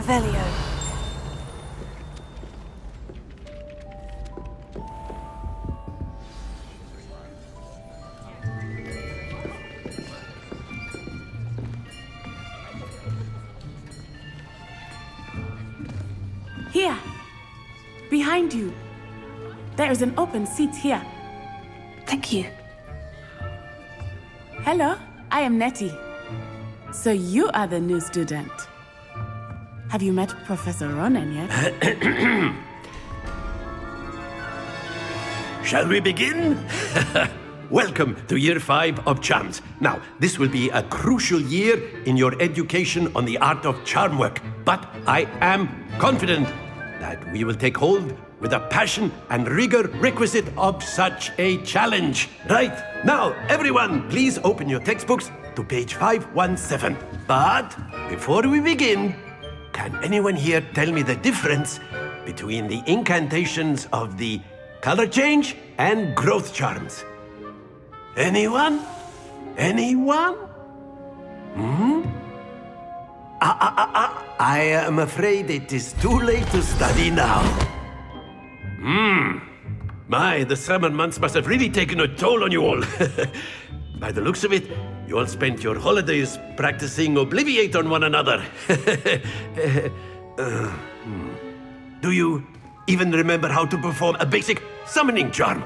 Revelio. Here, behind you. There is an open seat here. Thank you. Hello, I am Nettie. So you are the new student. Have you met Professor Ronan yet? Shall we begin? Welcome to Year 5 of Charms. Now, this will be a crucial year in your education on the art of charm work, but I am confident that we will take hold with the passion and rigor requisite of such a challenge. Right, now, everyone, please open your textbooks to page 517. But before we begin, can anyone here tell me the difference between the incantations of the color change and growth charms? Anyone? Anyone? I am afraid it is too late to study now. My, the summer months must have really taken a toll on you all. By the looks of it, you all spent your holidays practicing Obliviate on one another. Do you even remember how to perform a basic summoning charm?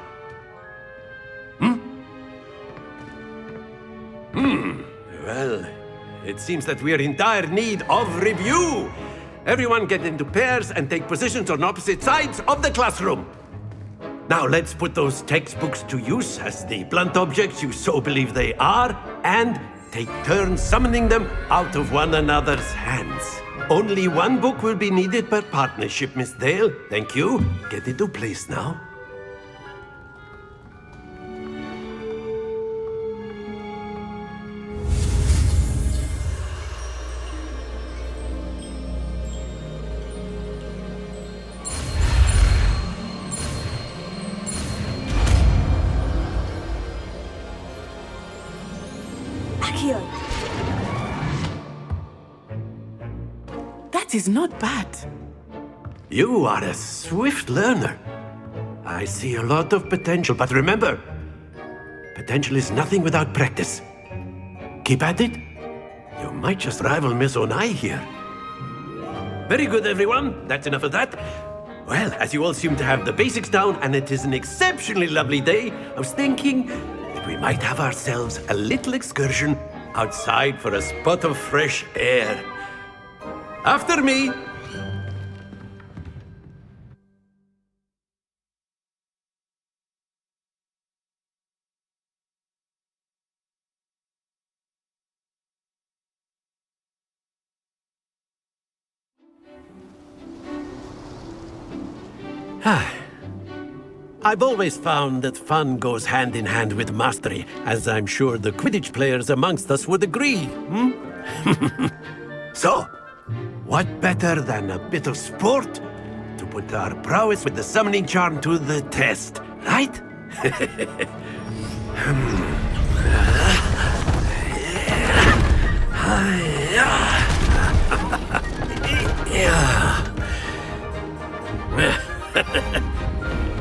Well, it seems that we are in dire need of review. Everyone get into pairs and take positions on opposite sides of the classroom. Now let's put those textbooks to use as the blunt objects you so believe they are, and take turns summoning them out of one another's hands. Only one book will be needed per partnership, Miss Dale. Thank you. Get into place now. That is not bad. You are a swift learner. I see a lot of potential, but remember, potential is nothing without practice. Keep at it. You might just rival Miss Onai here. Very good, everyone. That's enough of that. Well, as you all seem to have the basics down, and it is an exceptionally lovely day, I was thinking that we might have ourselves a little excursion outside for a spot of fresh air. After me. I've always found that fun goes hand in hand with mastery, as I'm sure the Quidditch players amongst us would agree. So, what better than a bit of sport to put our prowess with the summoning charm to the test, right?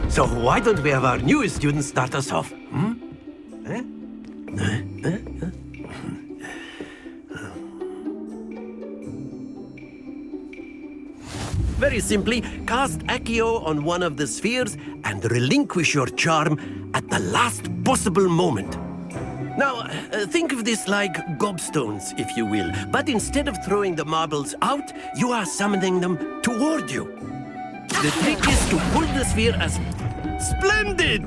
So why don't we have our newest student start us off? Very simply, cast Accio on one of the spheres and relinquish your charm at the last possible moment. Now, think of this like gobstones, if you will, but instead of throwing the marbles out, you are summoning them toward you. The trick is to pull the sphere as... Splendid!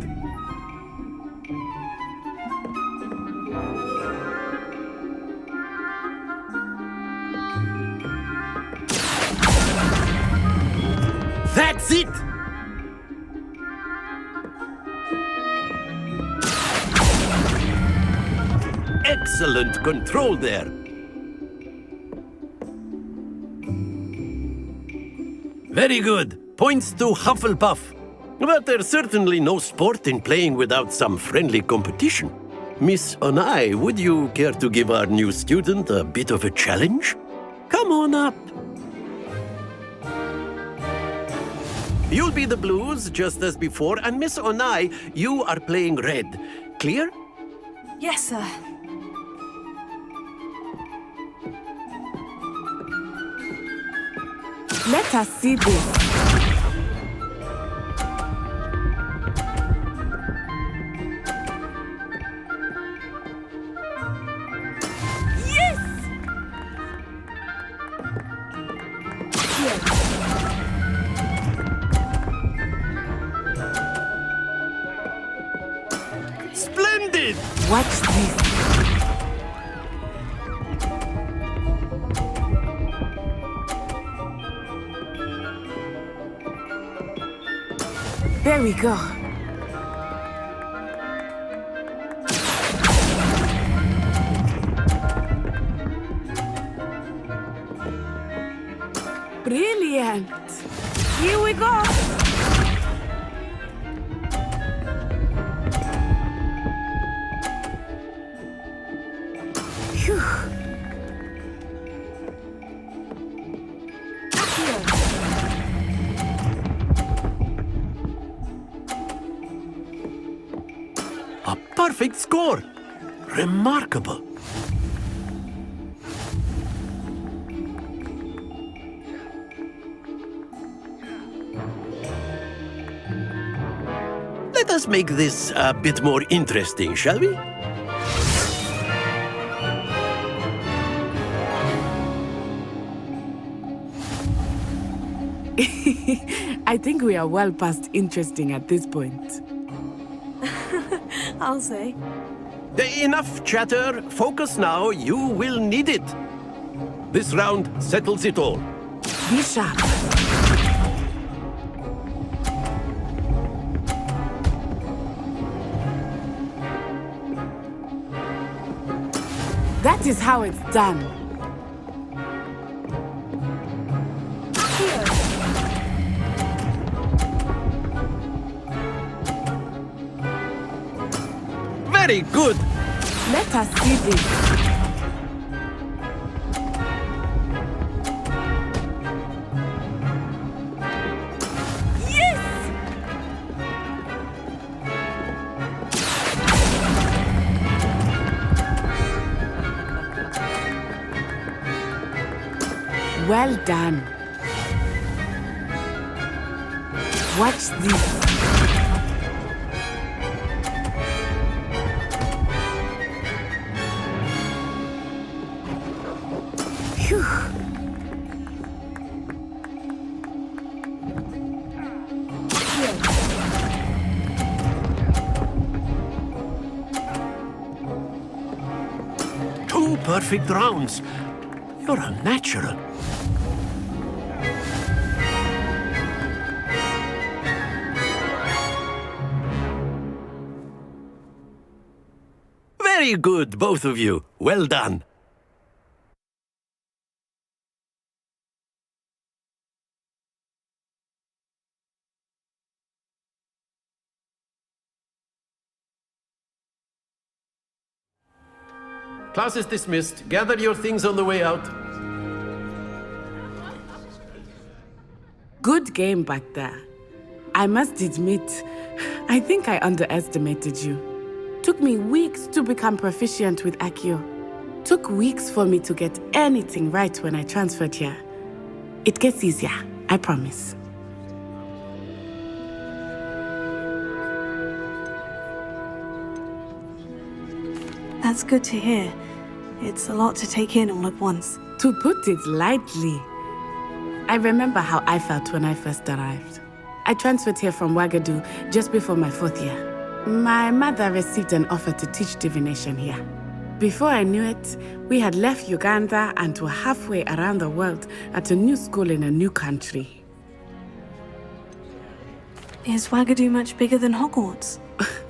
That's it! Excellent control there. Very good. Points to Hufflepuff. But there's certainly no sport in playing without some friendly competition. Miss Onai, would you care to give our new student a bit of a challenge? Come on up. You'll be the blues, just as before, and Miss Onai, you are playing red. Clear? Yes, sir. Let us see this. Splendid! Watch this. There we go. Brilliant. Here we go. Phew. A perfect score! Remarkable! Let us make this a bit more interesting, shall we? I think we are well past interesting at this point. I'll say. Enough chatter. Focus now. You will need it. This round settles it all. Be sharp. That is how it's done. Very good. Let us see this. Yes! Well done. Watch this. Phew. Two perfect rounds. You're a natural. Very good, both of you. Well done. Class is dismissed. Gather your things on the way out. Good game back there. I must admit, I think I underestimated you. Took me weeks to become proficient with Accio. Took weeks for me to get anything right when I transferred here. It gets easier, I promise. That's good to hear. It's a lot to take in all at once. To put it lightly, I remember how I felt when I first arrived. I transferred here from Ouagadougou just before my 4th year. My mother received an offer to teach divination here. Before I knew it, we had left Uganda and were halfway around the world at a new school in a new country. Is Ouagadougou much bigger than Hogwarts?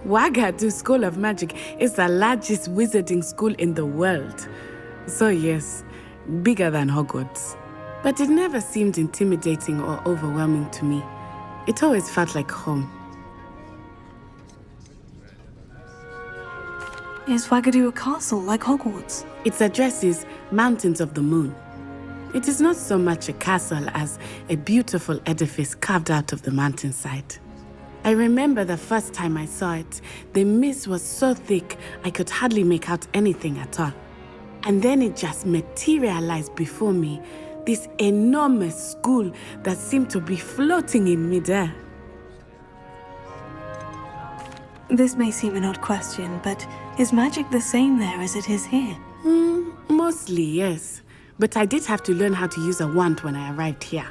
Ouagadougou School of Magic is the largest wizarding school in the world. So yes, bigger than Hogwarts. But it never seemed intimidating or overwhelming to me. It always felt like home. Is Ouagadougou a castle like Hogwarts? Its address is Mountains of the Moon. It is not so much a castle as a beautiful edifice carved out of the mountainside. I remember the first time I saw it, the mist was so thick I could hardly make out anything at all. And then it just materialized before me, this enormous school that seemed to be floating in midair. This may seem an odd question, but is magic the same there as it is here? Mostly, yes. But I did have to learn how to use a wand when I arrived here.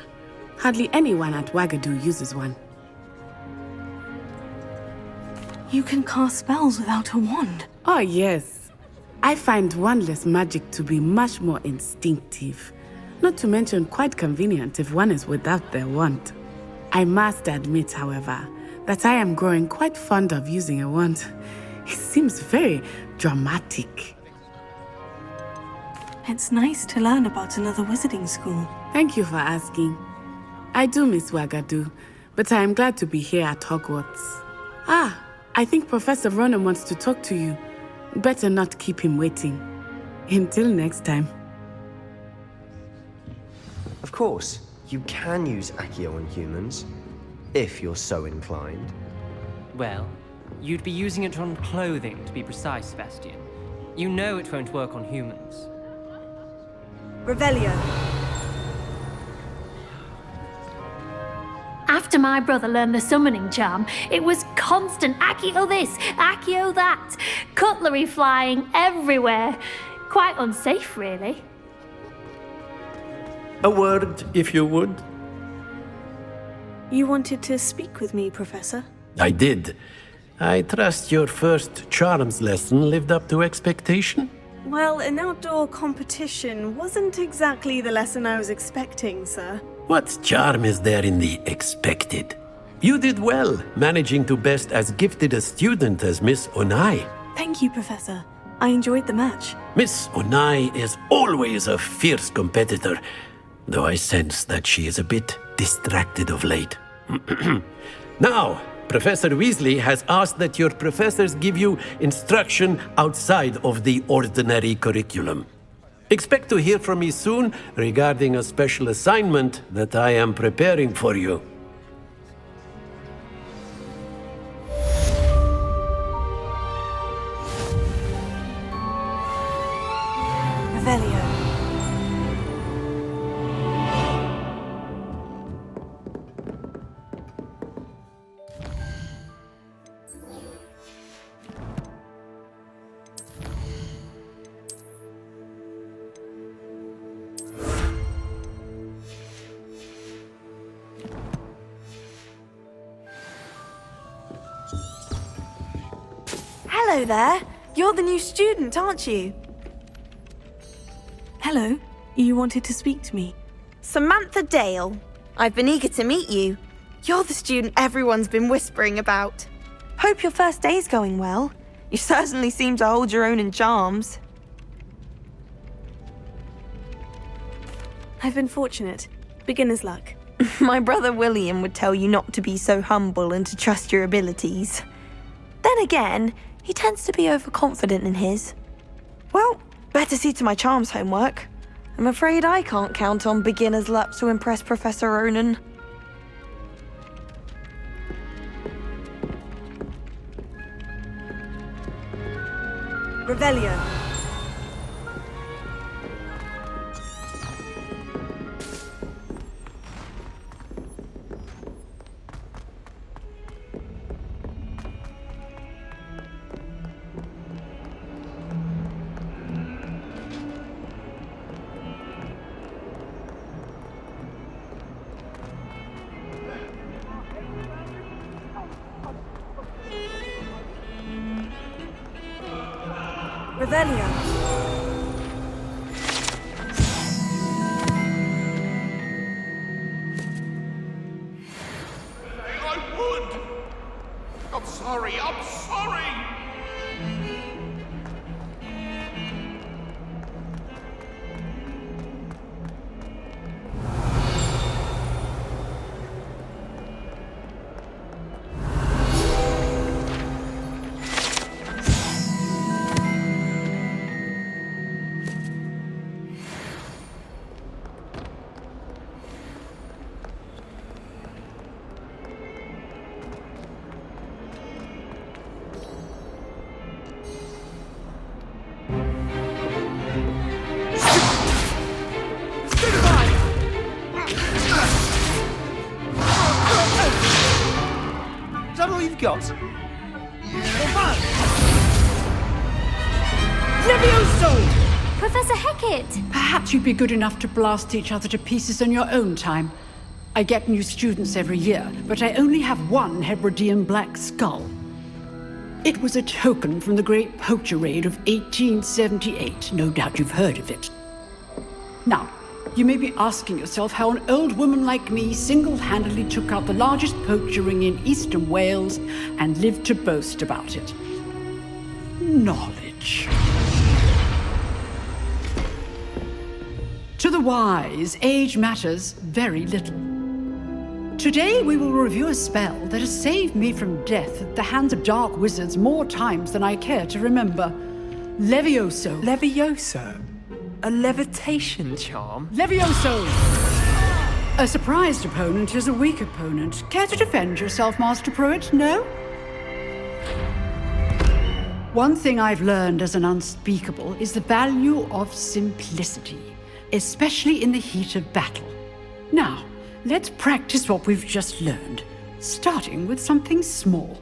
Hardly anyone at Wagadu uses one. You can cast spells without a wand. Oh, yes. I find wandless magic to be much more instinctive. Not to mention quite convenient if one is without their wand. I must admit, however, that I am growing quite fond of using a wand. It seems very dramatic. It's nice to learn about another wizarding school. Thank you for asking. I do miss Wagadu, but I am glad to be here at Hogwarts. I think Professor Ronan wants to talk to you. Better not keep him waiting. Until next time. Of course, you can use Accio on humans, if you're so inclined. Well, you'd be using it on clothing, to be precise, Sebastian. You know it won't work on humans. Revelio. After my brother learned the summoning charm, it was constant Accio this, Accio that. Cutlery flying everywhere. Quite unsafe, really. A word, if you would. You wanted to speak with me, Professor? I did. I trust your first charms lesson lived up to expectation? Well, an outdoor competition wasn't exactly the lesson I was expecting, sir. What charm is there in the expected? You did well, managing to best as gifted a student as Miss Onai. Thank you, Professor. I enjoyed the match. Miss Onai is always a fierce competitor, though I sense that she is a bit distracted of late. Now, Professor Weasley has asked that your professors give you instruction outside of the ordinary curriculum. Expect to hear from me soon regarding a special assignment that I am preparing for you. Revelio. Hello there. You're the new student, aren't you? Hello. You wanted to speak to me? Samantha Dale. I've been eager to meet you. You're the student everyone's been whispering about. Hope your first day's going well. You certainly seem to hold your own in charms. I've been fortunate. Beginner's luck. My brother William would tell you not to be so humble and to trust your abilities. Then again, he tends to be overconfident in his. Well, better see to my charms homework. I'm afraid I can't count on beginner's luck to impress Professor Ronan. Revelio. Revelio. I would! I'm sorry, I'm sorry! got? Levioso! Professor Hecat! Perhaps you'd be good enough to blast each other to pieces in your own time. I get new students every year, but I only have one Hebridean black skull. It was a token from the Great Poacher Raid of 1878. No doubt you've heard of it. Now, you may be asking yourself how an old woman like me single-handedly took out the largest poacher ring in eastern Wales and lived to boast about it. Knowledge. To the wise, age matters very little. Today we will review a spell that has saved me from death at the hands of dark wizards more times than I care to remember. Levioso. Levioso? A levitation charm? Levioso! A surprised opponent is a weak opponent. Care to defend yourself, Master Pruitt? No? One thing I've learned as an unspeakable is the value of simplicity, especially in the heat of battle. Now, let's practice what we've just learned, starting with something small.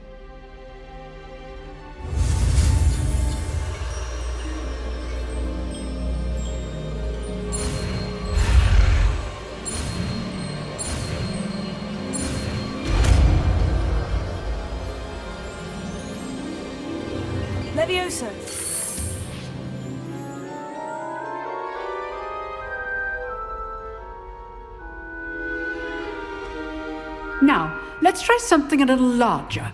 Levioso! Now, let's try something a little larger.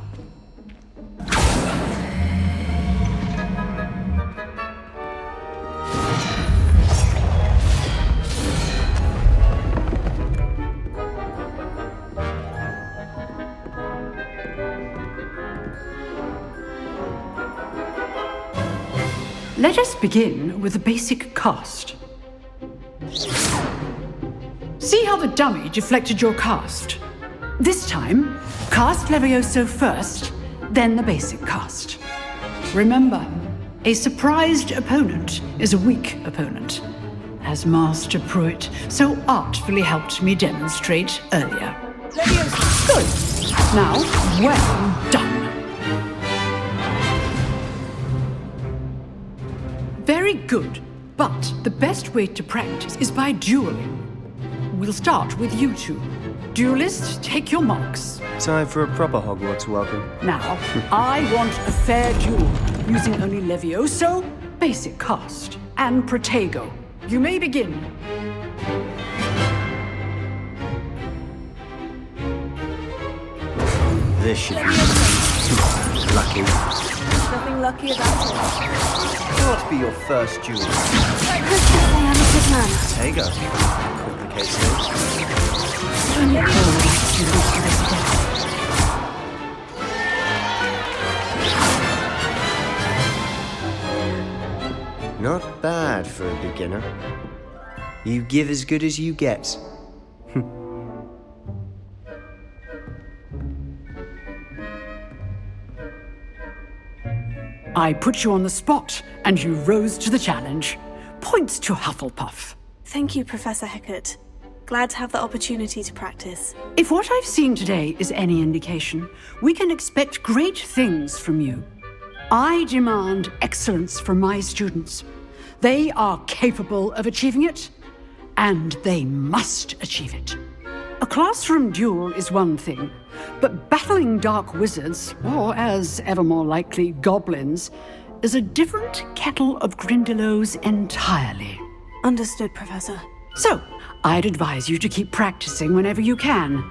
Let us begin with the basic cast. See how the dummy deflected your cast? This time, cast Levioso first, then the basic cast. Remember, a surprised opponent is a weak opponent, as Master Pruitt so artfully helped me demonstrate earlier. Levioso! Good. Now, well done. Very good, but the best way to practice is by dueling. We'll start with you two. Duelists, take your marks. Time for a proper Hogwarts welcome. Now, I want a fair duel, using only Levioso, basic cast, and Protego. You may begin. This should be lucky. Nothing lucky about it. What be your first duel? I am a good man. Protego. Complicates things. Not bad for a beginner. You give as good as you get. I put you on the spot, and you rose to the challenge. Points to Hufflepuff. Thank you, Professor Hecat. Glad to have the opportunity to practice. If what I've seen today is any indication, we can expect great things from you. I demand excellence from my students. They are capable of achieving it, and they must achieve it. A classroom duel is one thing, but battling dark wizards, or as ever more likely, goblins, is a different kettle of Grindylows entirely. Understood, Professor. So, I'd advise you to keep practicing whenever you can.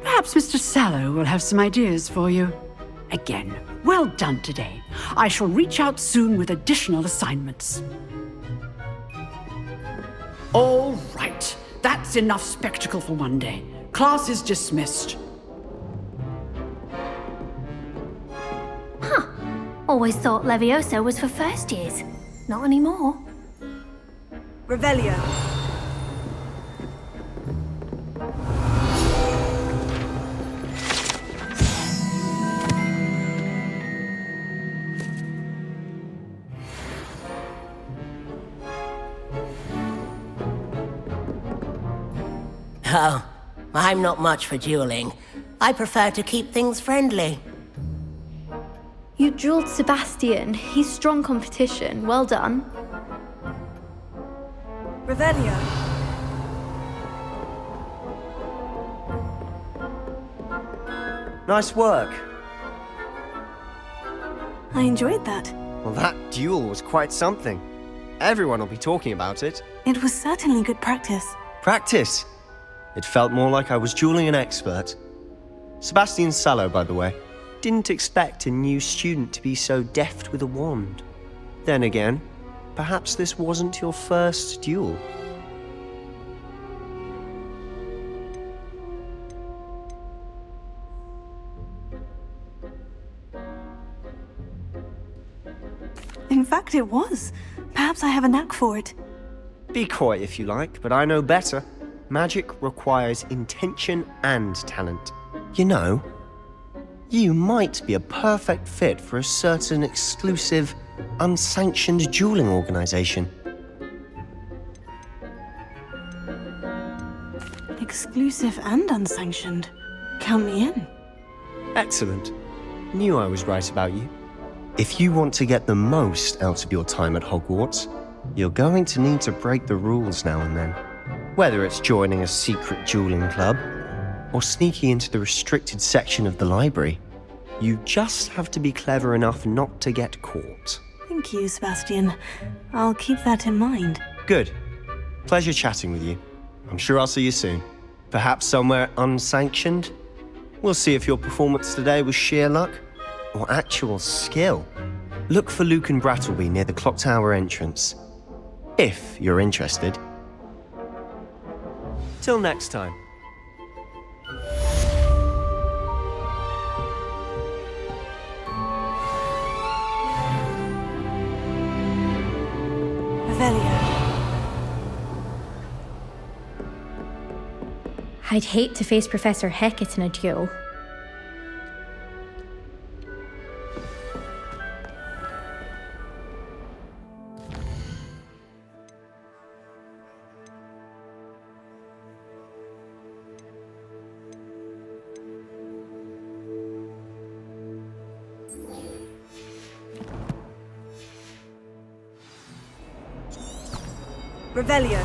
Perhaps Mr. Sallow will have some ideas for you. Again, well done today. I shall reach out soon with additional assignments. All right. That's enough spectacle for one day. Class is dismissed. Huh. Always thought Levioso was for first years. Not anymore. Revelio. Oh, I'm not much for dueling. I prefer to keep things friendly. You drilled Sebastian. He's strong competition. Well done. Revelio. Nice work. I enjoyed that. Well, that duel was quite something. Everyone will be talking about it. It was certainly good practice. Practice? It felt more like I was dueling an expert. Sebastian Sallow, by the way. Didn't expect a new student to be so deft with a wand. Then again, perhaps this wasn't your first duel. In fact, it was. Perhaps I have a knack for it. Be coy if you like, but I know better. Magic requires intention and talent. You know, you might be a perfect fit for a certain exclusive, unsanctioned dueling organization. Exclusive and unsanctioned. Count me in. Excellent. Knew I was right about you. If you want to get the most out of your time at Hogwarts, you're going to need to break the rules now and then. Whether it's joining a secret dueling club or sneaking into the restricted section of the library, you just have to be clever enough not to get caught. Thank you, Sebastian. I'll keep that in mind. Good. Pleasure chatting with you. I'm sure I'll see you soon. Perhaps somewhere unsanctioned? We'll see if your performance today was sheer luck or actual skill. Look for Luke and Brattleby near the clock tower entrance, if you're interested. Till next time. Revelio. I'd hate to face Professor Hecat in a duel. Revelio.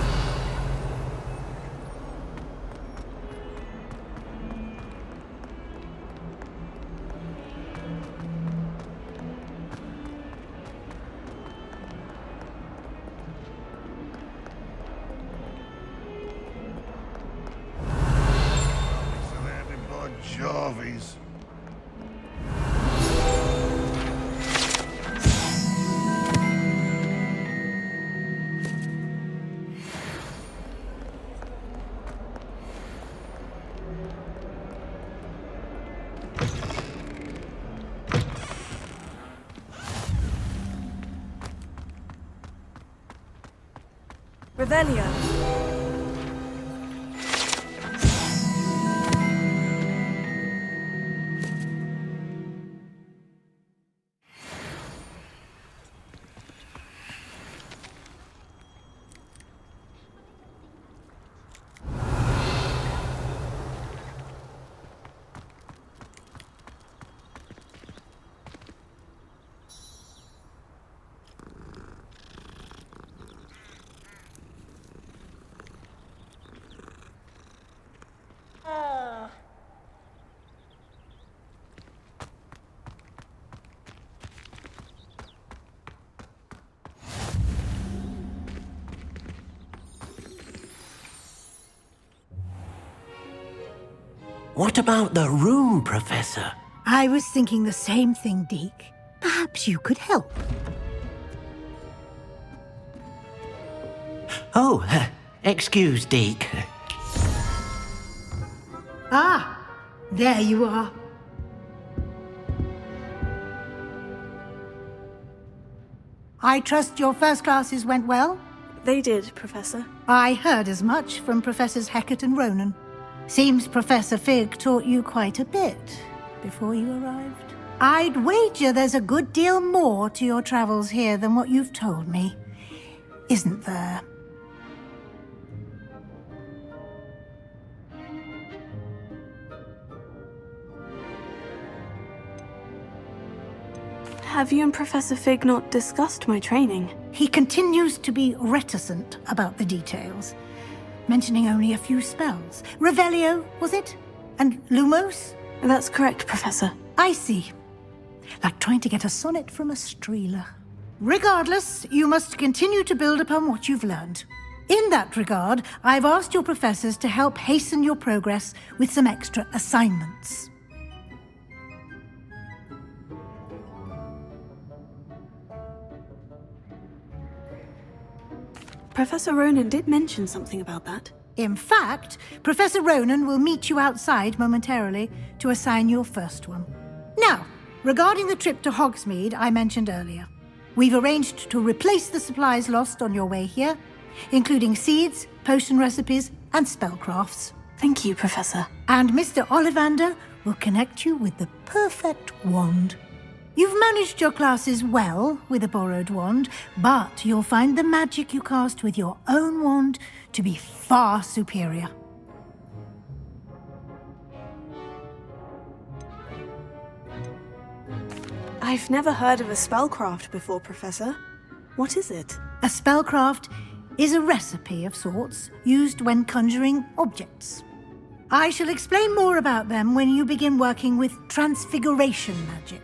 Jarvis. Revelio. What about the room, Professor? I was thinking the same thing, Deke. Perhaps you could help. Oh, excuse, Deke. Ah, there you are. I trust your first classes went well? They did, Professor. I heard as much from Professors Hecat and Ronan. Seems Professor Fig taught you quite a bit before you arrived. I'd wager there's a good deal more to your travels here than what you've told me, isn't there? Have you and Professor Fig not discussed my training? He continues to be reticent about the details, mentioning only a few spells. Revelio, was it? And Lumos? That's correct, Professor. I see. Like trying to get a sonnet from a streeler. Regardless, you must continue to build upon what you've learned. In that regard, I've asked your professors to help hasten your progress with some extra assignments. Professor Ronan did mention something about that. In fact, Professor Ronan will meet you outside momentarily to assign your first one. Now, regarding the trip to Hogsmeade I mentioned earlier, we've arranged to replace the supplies lost on your way here, including seeds, potion recipes, and spellcrafts. Thank you, Professor. And Mr. Ollivander will connect you with the perfect wand. You've managed your classes well with a borrowed wand, but you'll find the magic you cast with your own wand to be far superior. I've never heard of a spellcraft before, Professor. What is it? A spellcraft is a recipe of sorts used when conjuring objects. I shall explain more about them when you begin working with transfiguration magic.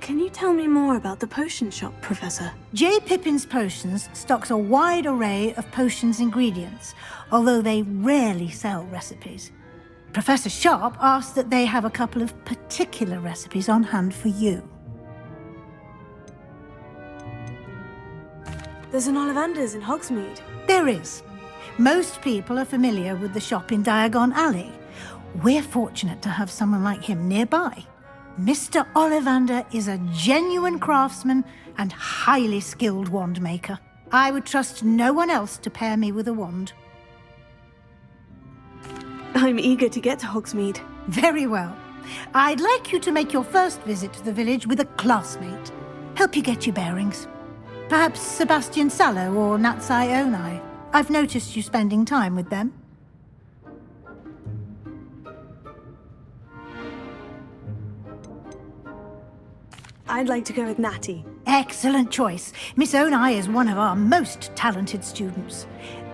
Can you tell me more about the potion shop, Professor? J. Pippin's Potions stocks a wide array of potions ingredients, although they rarely sell recipes. Professor Sharp asked that they have a couple of particular recipes on hand for you. There's an Ollivander's in Hogsmeade. There is. Most people are familiar with the shop in Diagon Alley. We're fortunate to have someone like him nearby. Mr. Ollivander is a genuine craftsman and highly skilled wand maker. I would trust no one else to pair me with a wand. I'm eager to get to Hogsmeade. Very well. I'd like you to make your first visit to the village with a classmate. Help you get your bearings. Perhaps Sebastian Sallow or Natsai Onai. I've noticed you spending time with them. I'd like to go with Natty. Excellent choice. Miss Onai is one of our most talented students.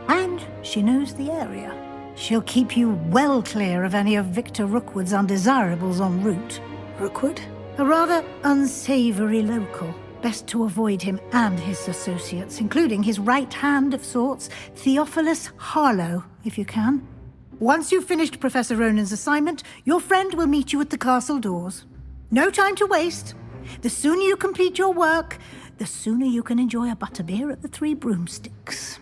And she knows the area. She'll keep you well clear of any of Victor Rookwood's undesirables en route. Rookwood? A rather unsavory local. Best to avoid him and his associates, including his right hand of sorts, Theophilus Harlow, if you can. Once you've finished Professor Ronan's assignment, your friend will meet you at the castle doors. No time to waste. The sooner you complete your work, the sooner you can enjoy a butterbeer at the Three Broomsticks.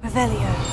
Revelio.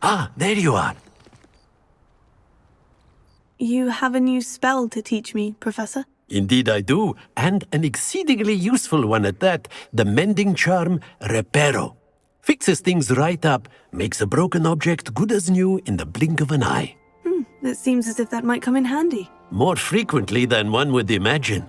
Ah, there you are. You have a new spell to teach me, Professor? Indeed I do, and an exceedingly useful one at that, the mending charm Reparo. Fixes things right up, makes a broken object good as new in the blink of an eye. It seems as if that might come in handy. More frequently than one would imagine.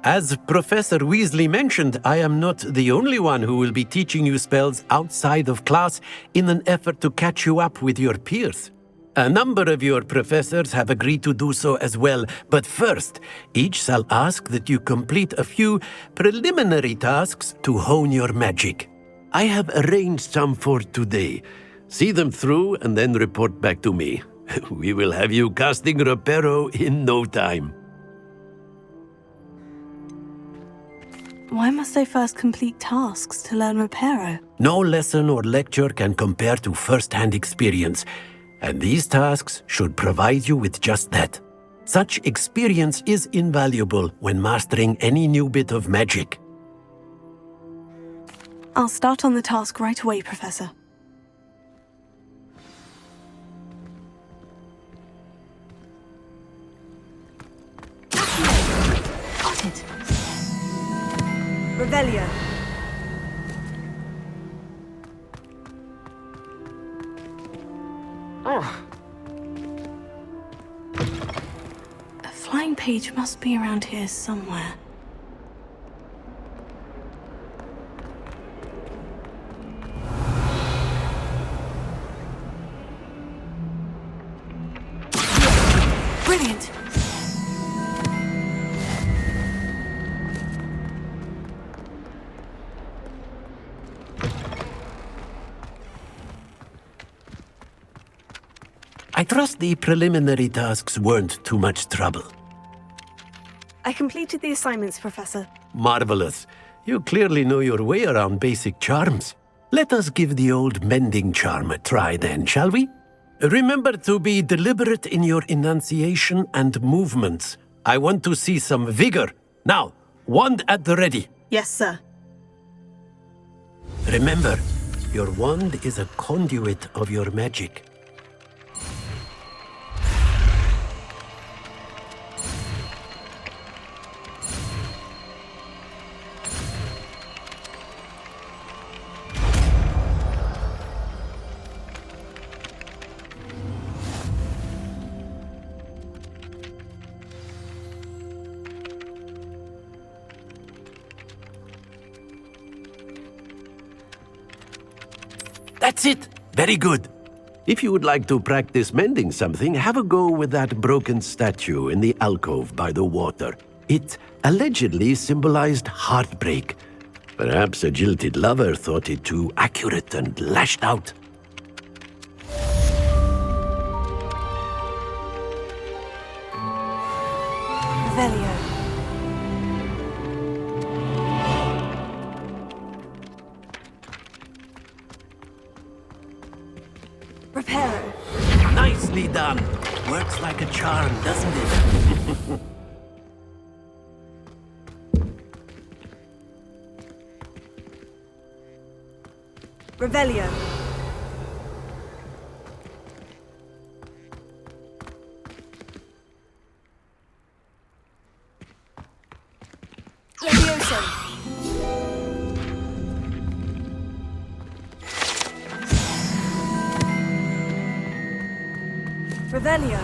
As Professor Weasley mentioned, I am not the only one who will be teaching you spells outside of class in an effort to catch you up with your peers. A number of your professors have agreed to do so as well, but first, each shall ask that you complete a few preliminary tasks to hone your magic. I have arranged some for today. See them through and then report back to me. We will have you casting Reparo in no time. Why must I first complete tasks to learn Reparo? No lesson or lecture can compare to first-hand experience, and these tasks should provide you with just that. Such experience is invaluable when mastering any new bit of magic. I'll start on the task right away, Professor. Got it. Revelio. A flying page must be around here somewhere. Brilliant! I trust the preliminary tasks weren't too much trouble. I completed the assignments, Professor. Marvelous. You clearly know your way around basic charms. Let us give the old mending charm a try then, shall we? Remember to be deliberate in your enunciation and movements. I want to see some vigor. Now, wand at the ready. Yes, sir. Remember, your wand is a conduit of your magic. That's it! Very good. If you would like to practice mending something, have a go with that broken statue in the alcove by the water. It allegedly symbolized heartbreak. Perhaps a jilted lover thought it too accurate and lashed out. Revelio. Reparo. Nicely done. Works like a charm, doesn't it? Revelio. Levioso. Revelio.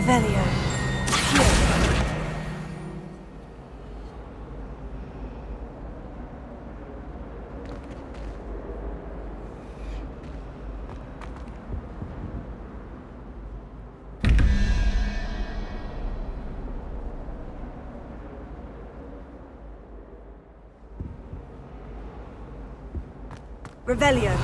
Revelio. Revelio.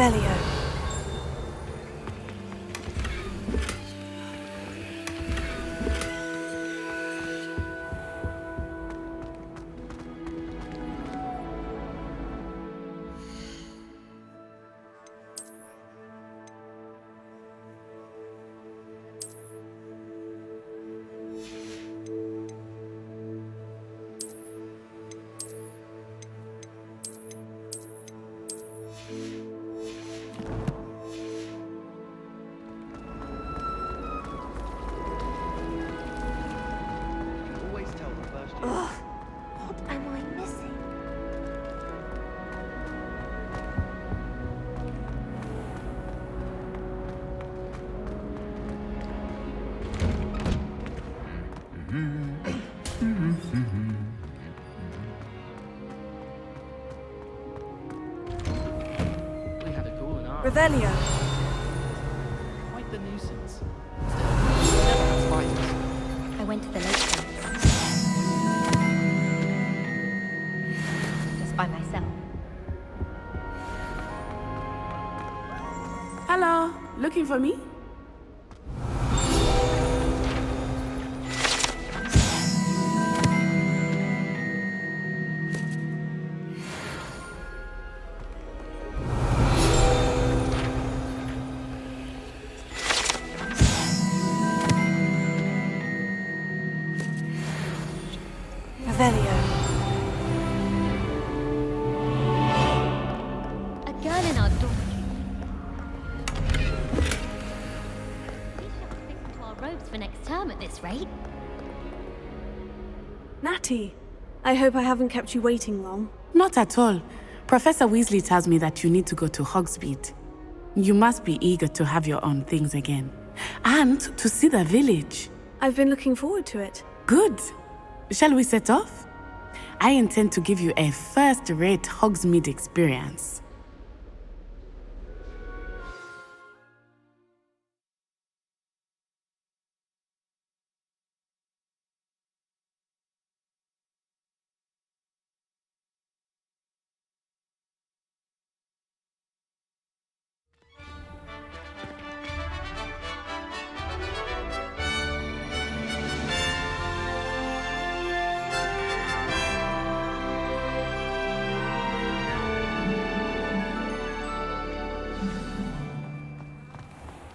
Revelio. What am I missing? We had a duel in our Revelio. quite the nuisance. Never had spiders. I went to the lake once. Just by myself. Hello, looking for me? Revelio. A girl in our dormitory. We should have to fix into our robes for next term at this rate. Natty, I hope I haven't kept you waiting long. Not at all. Professor Weasley tells me that you need to go to Hogsmeade. You must be eager to have your own things again. And to see the village. I've been looking forward to it. Good. Shall we set off? I intend to give you a first-rate Hogsmeade experience.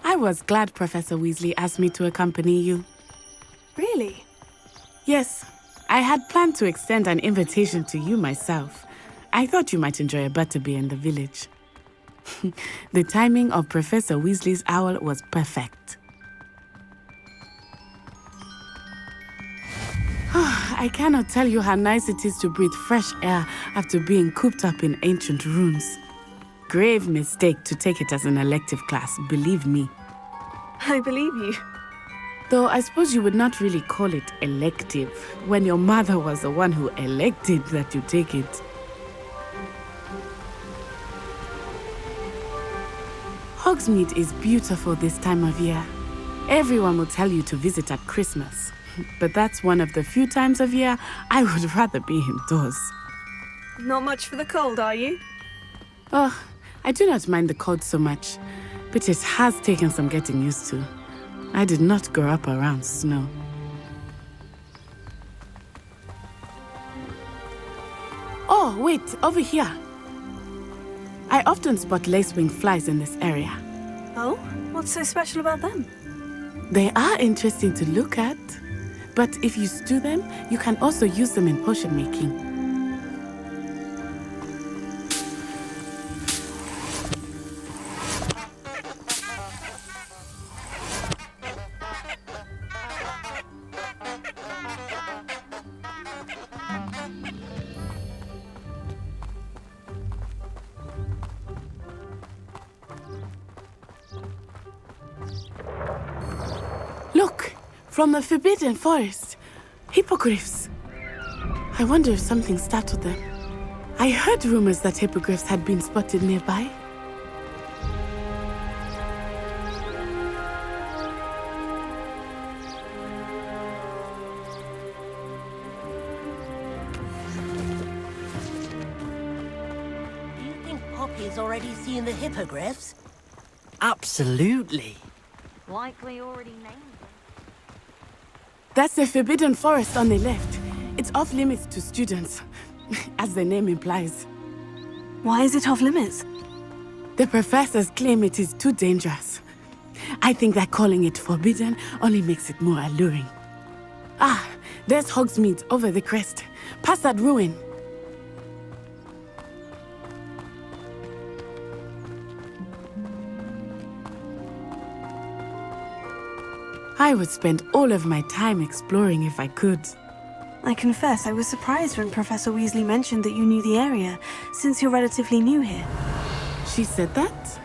I was glad Professor Weasley asked me to accompany you. Really? Yes, I had planned to extend an invitation to you myself. I thought you might enjoy a butterbeer in the village. The timing of Professor Weasley's owl was perfect. I cannot tell you how nice it is to breathe fresh air after being cooped up in ancient ruins. Grave mistake to take it as an elective class, believe me. I believe you. Though I suppose you would not really call it elective when your mother was the one who elected that you take it. Hogsmeade is beautiful this time of year. Everyone will tell you to visit at Christmas, but that's one of the few times of year I would rather be indoors. Not much for the cold, are you? Oh, I do not mind the cold so much, but it has taken some getting used to. I did not grow up around snow. Oh, wait, over here. I often spot lacewing flies in this area. Oh? What's so special about them? They are interesting to look at, but if you stew them, you can also use them in potion making. Look, from the Forbidden Forest, hippogriffs. I wonder if something startled them. I heard rumors that hippogriffs had been spotted nearby. Do you think Pop He's already seen the hippogriffs. Absolutely. Likely already named them. That's the Forbidden Forest on the left. It's off limits to students, as the name implies. Why is it off limits? The professors claim it is too dangerous. I think that calling it forbidden only makes it more alluring. Ah, there's Hogsmeade over the crest, past that ruin. I would spend all of my time exploring if I could. I confess I was surprised when Professor Weasley mentioned that you knew the area, since you're relatively new here. She said that?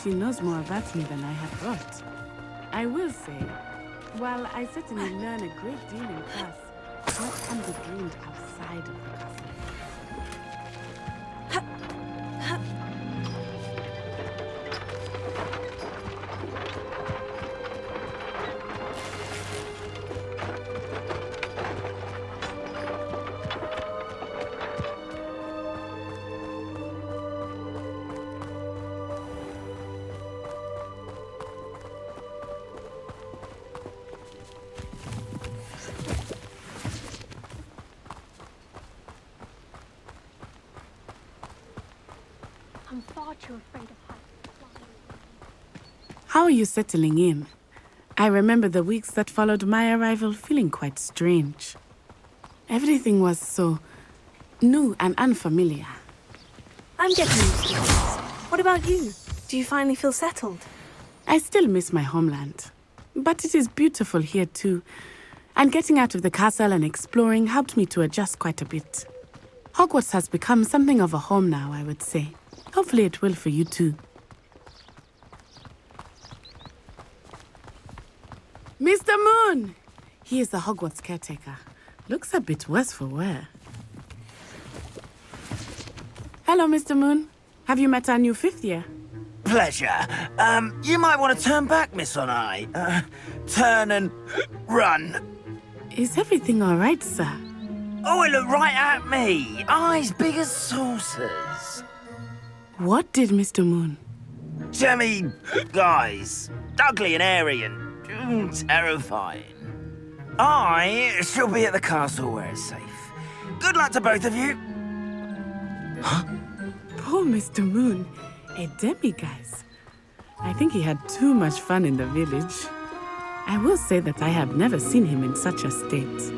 She knows more about me than I had thought. I will say, while I certainly learn a great deal in class, what can be gleaned outside of the castle? I'm far too afraid of heights. How are you settling in? I remember the weeks that followed my arrival feeling quite strange. Everything was so new and unfamiliar. I'm getting used to this. What about you? Do you finally feel settled? I still miss my homeland, but it is beautiful here too. And getting out of the castle and exploring helped me to adjust quite a bit. Hogwarts has become something of a home now, I would say. Hopefully it will for you too. Mr. Moon! He is the Hogwarts caretaker. Looks a bit worse for wear. Hello, Mr. Moon. Have you met our new fifth year? Pleasure. You might want to turn back, Miss Onai. Turn and run. Is everything all right, sir? Oh, it looked right at me. Eyes big as saucers. What did Mr. Moon? Jemmy, guys. Ugly and airy and terrifying. I shall be at the castle where it's safe. Good luck to both of you. Poor Mr. Moon. A demiguise. I think he had too much fun in the village. I will say that I have never seen him in such a state.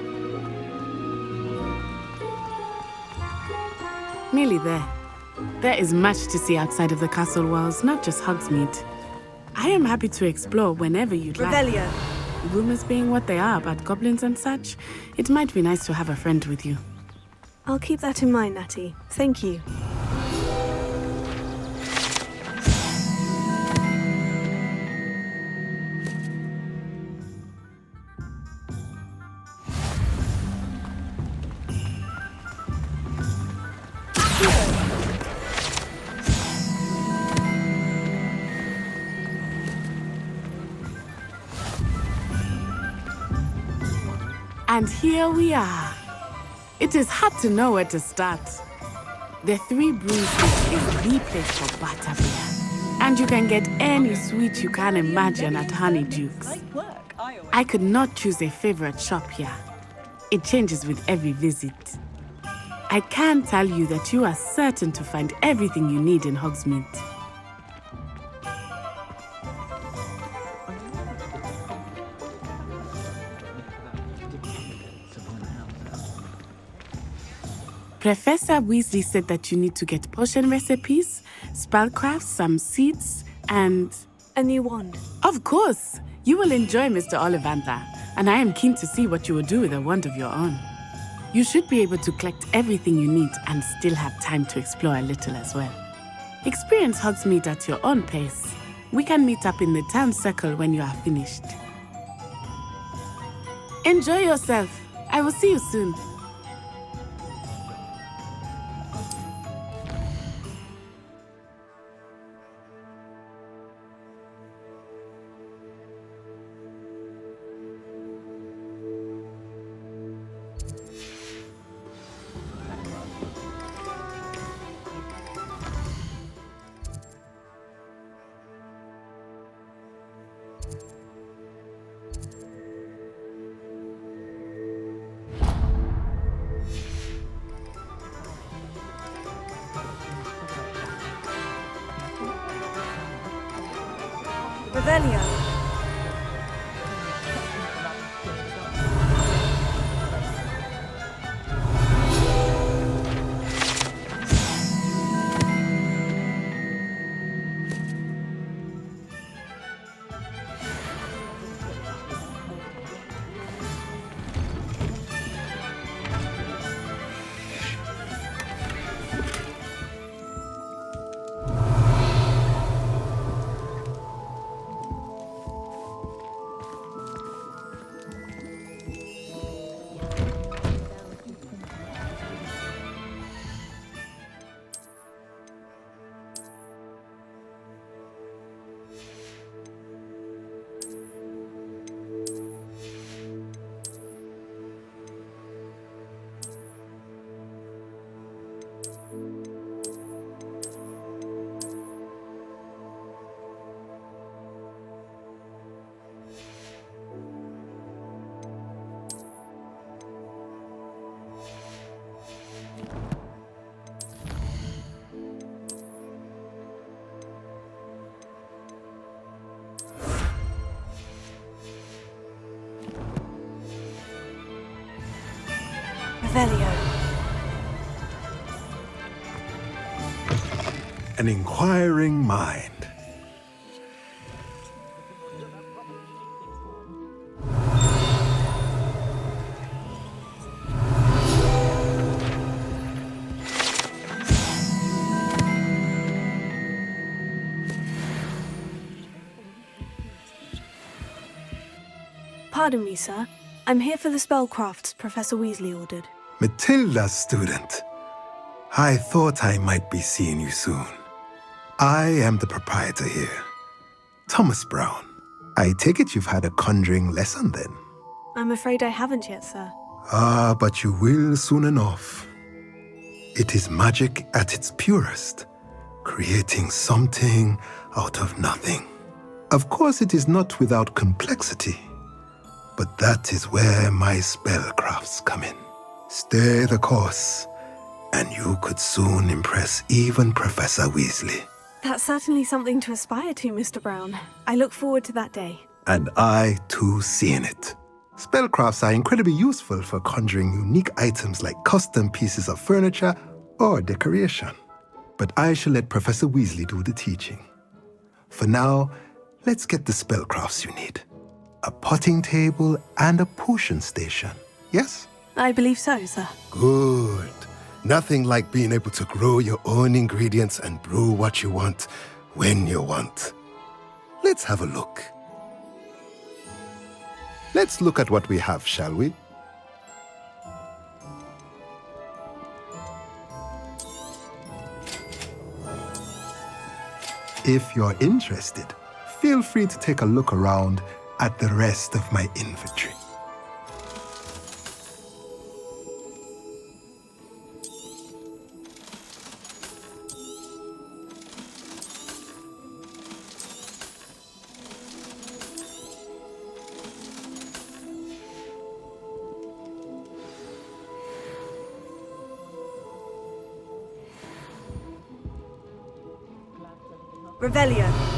Nearly there. There is much to see outside of the castle walls, not just Hogsmeade. I am happy to explore whenever you'd like. Revelio. Rumors being what they are about goblins and such, it might be nice to have a friend with you. I'll keep that in mind, Natty. Thank you. And here we are. It is hard to know where to start. The Three Brews is the place for butterbeer. And you can get any sweet you can imagine at Honeydukes. I could not choose a favorite shop here. It changes with every visit. I can tell you that you are certain to find everything you need in Hogsmeade. Professor Weasley said that you need to get potion recipes, spellcrafts, some seeds, and... a new wand. Of course! You will enjoy Mr. Ollivander, and I am keen to see what you will do with a wand of your own. You should be able to collect everything you need and still have time to explore a little as well. Experience Hogsmeade at your own pace. We can meet up in the town circle when you are finished. Enjoy yourself. I will see you soon. Revelio. Revelio. An inquiring mind. Pardon me, sir. I'm here for the spellcrafts Professor Weasley ordered. Matilda's student. I thought I might be seeing you soon. I am the proprietor here, Thomas Brown. I take it you've had a conjuring lesson then? I'm afraid I haven't yet, sir. Ah, but you will soon enough. It is magic at its purest, creating something out of nothing. Of course, it is not without complexity, but that is where my spellcrafts come in. Stay the course, and you could soon impress even Professor Weasley. That's certainly something to aspire to, Mr. Brown. I look forward to that day. And I, too, seeing it. Spellcrafts are incredibly useful for conjuring unique items like custom pieces of furniture or decoration. But I shall let Professor Weasley do the teaching. For now, let's get the spellcrafts you need. A potting table and a potion station, yes? I believe so, sir. Good. Nothing like being able to grow your own ingredients and brew what you want when you want. Let's have a look. Let's look at what we have, shall we? If you're interested, feel free to take a look around at the rest of my inventory. Revelio.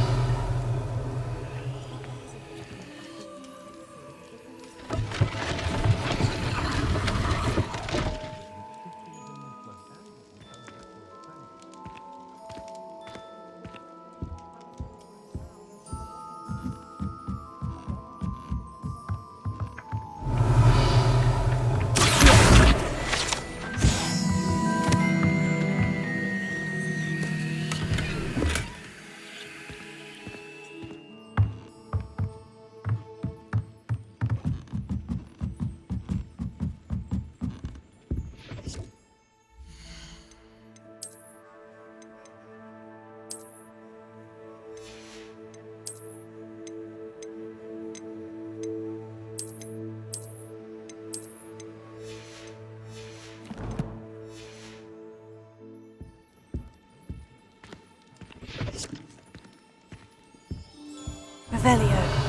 Revelio.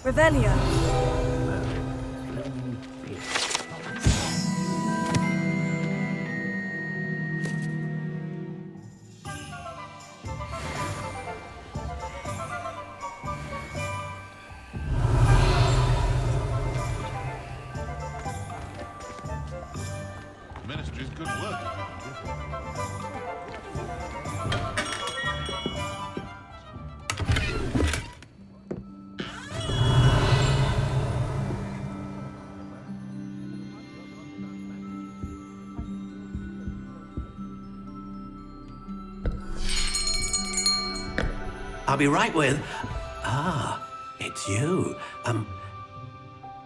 Revelio. Ministry's good work. I'll be right with... Ah, it's you.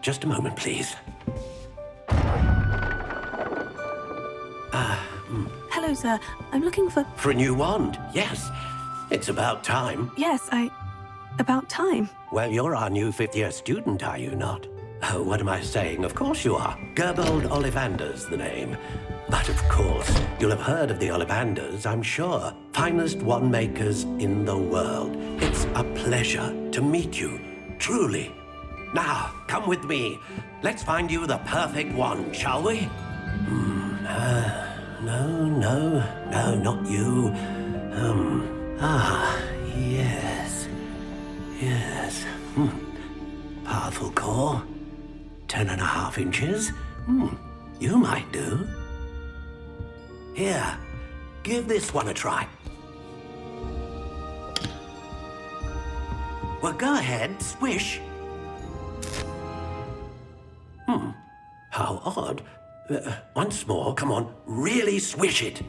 Just a moment, please. Hello, sir. I'm looking for... For a new wand, yes. It's about time. Yes, about time. Well, you're our new fifth-year student, are you not? Oh, what am I saying? Of course you are. Gerbold Ollivander's the name. But of course, you'll have heard of the Ollivanders, I'm sure. Finest wand makers in the world. It's a pleasure to meet you, truly. Now, come with me. Let's find you the perfect wand, shall we? No, not you. Yes. Powerful core. 10.5 inches. You might do. Here, give this one a try. Well, go ahead, swish. How odd. Once more, come on, really swish it.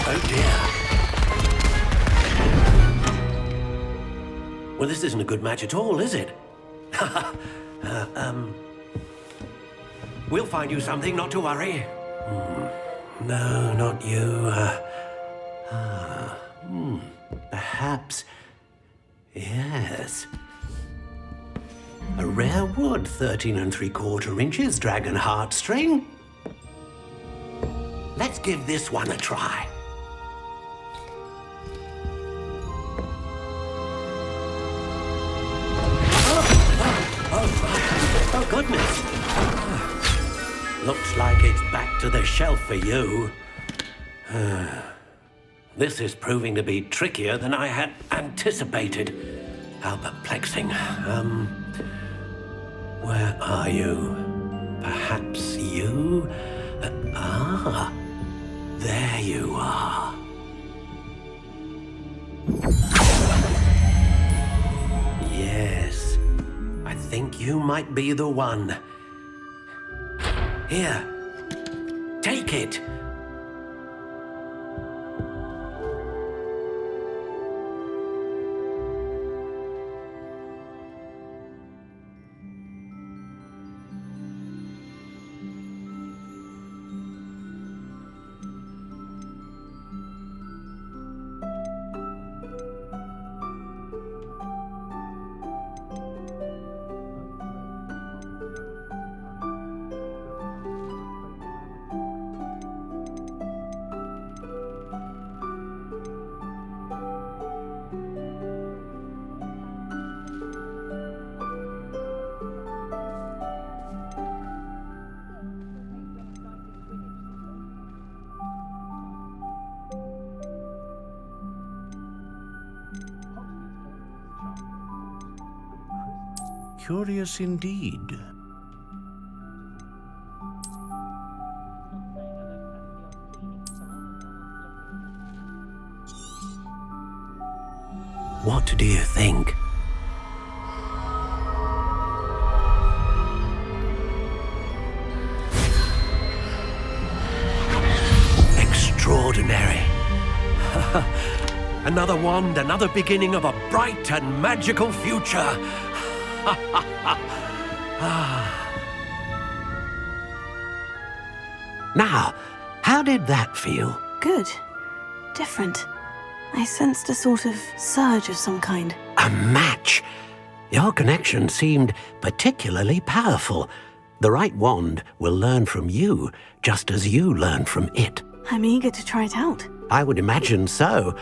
Oh dear. Well, this isn't a good match at all, is it? We'll find you something, not to worry. No, not you. Perhaps... Yes. A rare wood, 13 3/4 inches, dragon heartstring. Let's give this one a try. Oh, goodness. Looks like it's back to the shelf for you. This is proving to be trickier than I had anticipated. How perplexing. Where are you? Perhaps you? There you are. Yes, I think you might be the one. Here, take it. Curious indeed. What do you think? Extraordinary. Another wand, another beginning of a bright and magical future. Now, how did that feel? Good. Different. I sensed a sort of surge of some kind. A match? Your connection seemed particularly powerful. The right wand will learn from you, just as you learn from it. I'm eager to try it out. I would imagine so.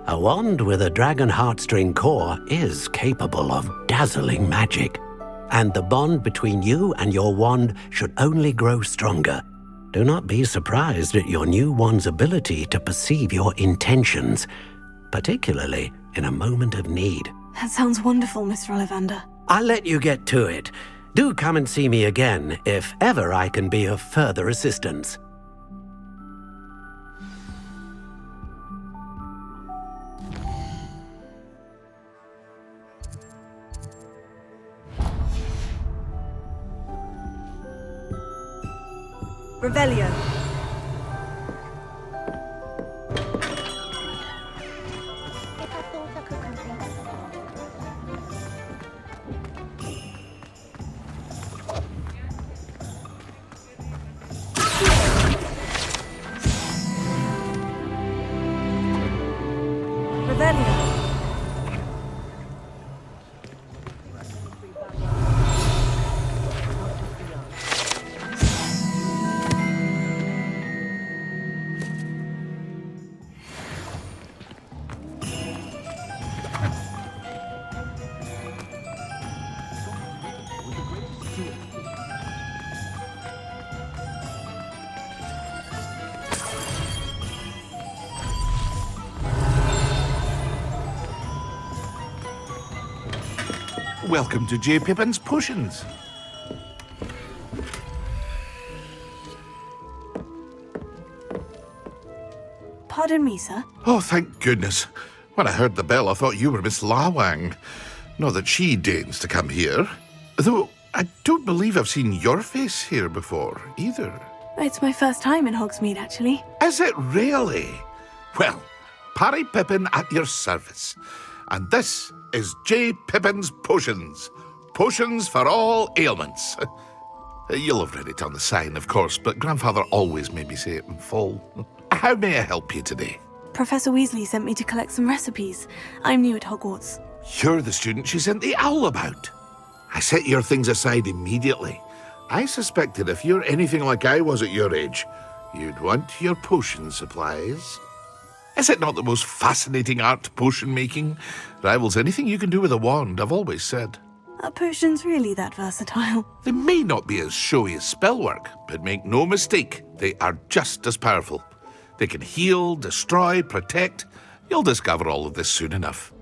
A wand with a dragon heartstring core is capable of dazzling magic, and the bond between you and your wand should only grow stronger. Do not be surprised at your new wand's ability to perceive your intentions, particularly in a moment of need. That sounds wonderful, Mr. Ollivander. I'll let you get to it. Do come and see me again if ever I can be of further assistance. Revelio. Welcome to J. Pippin's Potions. Pardon me, sir. Oh, thank goodness. When I heard the bell, I thought you were Miss Lawang. Not that she deigns to come here. Though I don't believe I've seen your face here before, either. It's my first time in Hogsmeade, actually. Is it really? Well, Parry Pippin at your service. And this is J. Pippin's Potions. Potions for all ailments. You'll have read it on the sign, of course, but Grandfather always made me say it in full. How may I help you today? Professor Weasley sent me to collect some recipes. I'm new at Hogwarts. You're the student she sent the owl about. I set your things aside immediately. I suspected if you're anything like I was at your age, you'd want your potion supplies. Is it not the most fascinating art, potion making? Rivals anything you can do with a wand, I've always said. Are potions really that versatile? They may not be as showy as spellwork, but make no mistake, they are just as powerful. They can heal, destroy, protect. You'll discover all of this soon enough.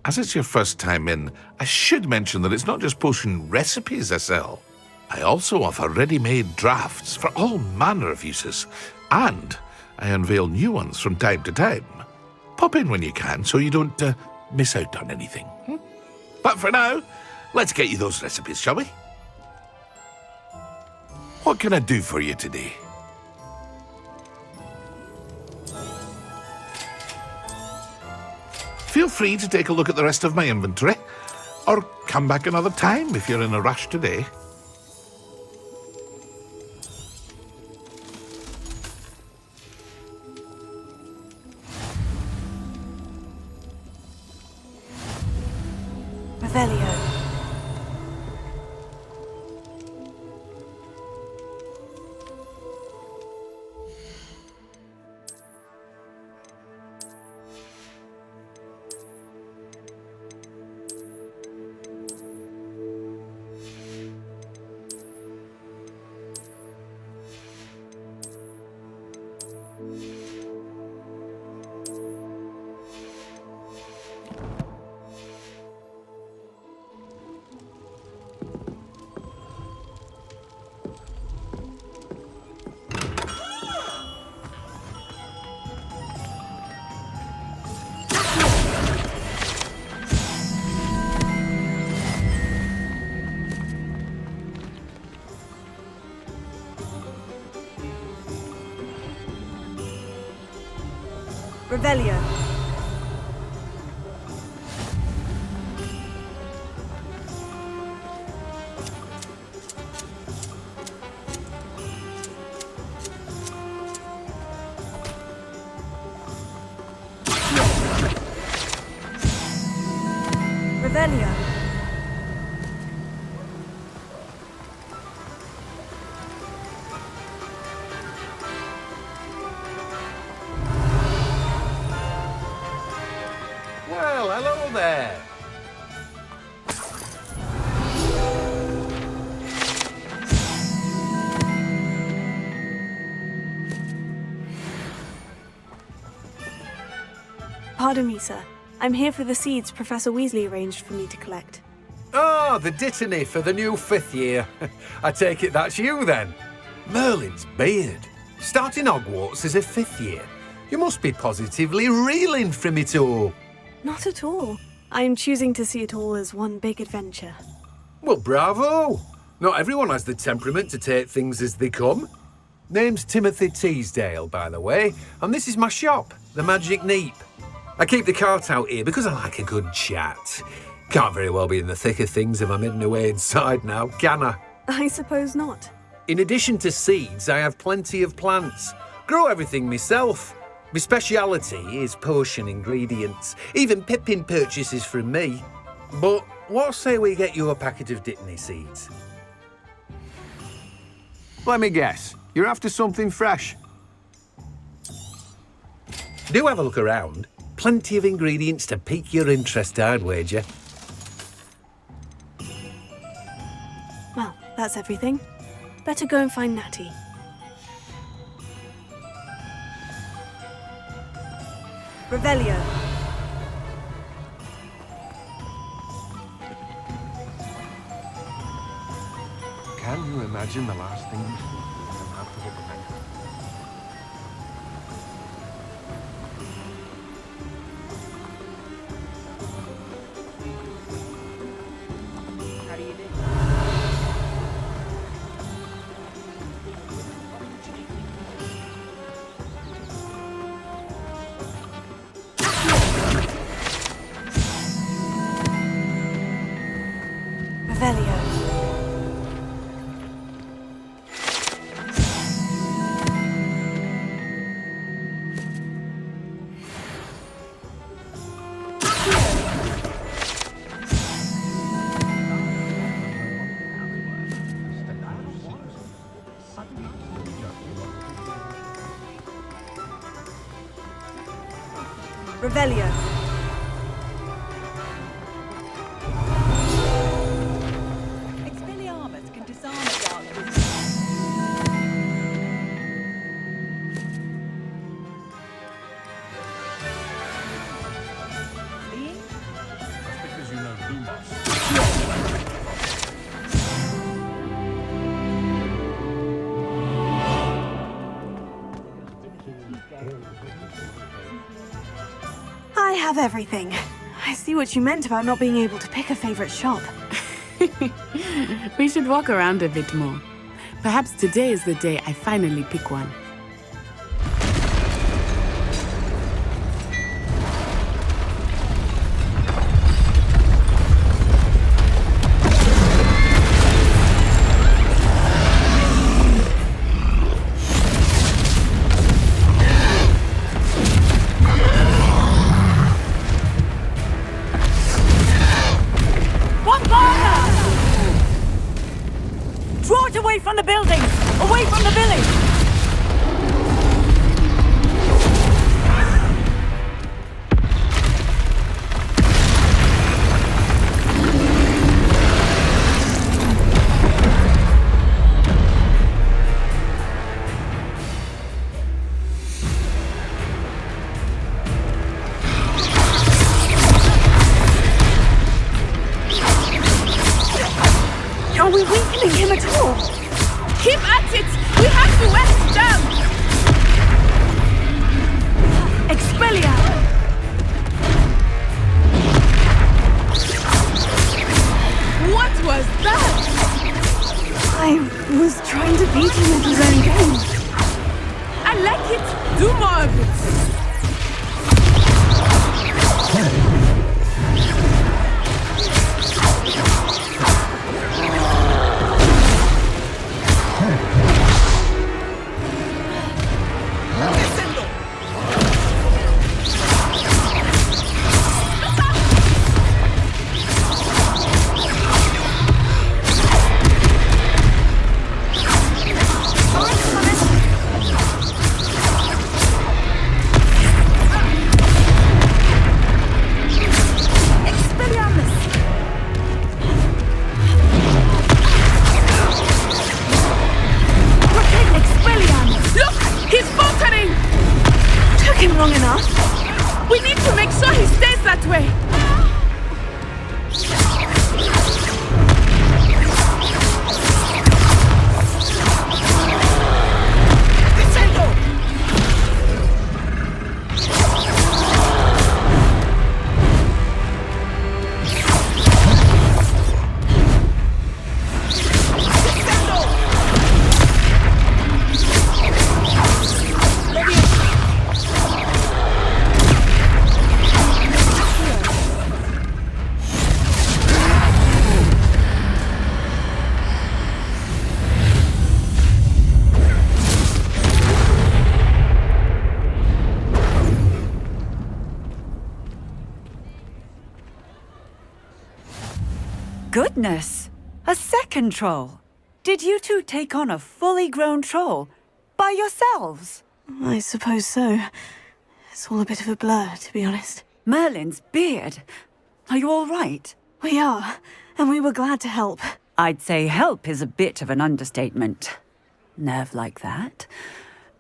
As it's your first time in, I should mention that it's not just potion recipes I sell. I also offer ready-made drafts for all manner of uses, and I unveil new ones from time to time. Pop in when you can so you don't miss out on anything. But for now, let's get you those recipes, shall we? What can I do for you today? Feel free to take a look at the rest of my inventory, or come back another time if you're in a rush today. Revelio. Revelio. Revelio. Pardon me, sir. I'm here for the seeds Professor Weasley arranged for me to collect. Ah, the dittany for the new 5th year. I take it that's you, then. Merlin's beard. Starting Hogwarts as a 5th year. You must be positively reeling from it all. Not at all. I'm choosing to see it all as one big adventure. Well, bravo! Not everyone has the temperament to take things as they come. Name's Timothy Teasdale, by the way, and this is my shop, the Magic Neep. I keep the cart out here because I like a good chat. Can't very well be in the thick of things if I'm hidden away inside now, can I? I suppose not. In addition to seeds, I have plenty of plants. Grow everything myself. My speciality is potion ingredients. Even Pippin purchases from me. But what say we get you a packet of dittany seeds? Let me guess. You're after something fresh. Do have a look around. Plenty of ingredients to pique your interest, I'd wager. Well, that's everything. Better go and find Natty. Revelio. Can you imagine the last thing you see after the event? How do you do? Revelio. Revelio. Expelliarmus can disarm a dark wizard. Fleeing? That's because you know Lumos. I have everything. I see what you meant about not being able to pick a favorite shop. We should walk around a bit more. Perhaps today is the day I finally pick one. Draw it away from the building! Away from the village! Are we weakening him at all? Keep at it! We have to west them! Expellia! What was that? I was trying to beat him at his own game. I like it! Do more of it! Goodness! A second troll! Did you two take on a fully grown troll by yourselves? I suppose so. It's all a bit of a blur, to be honest. Merlin's beard. Are you all right? We are, and we were glad to help. I'd say help is a bit of an understatement. Nerve like that.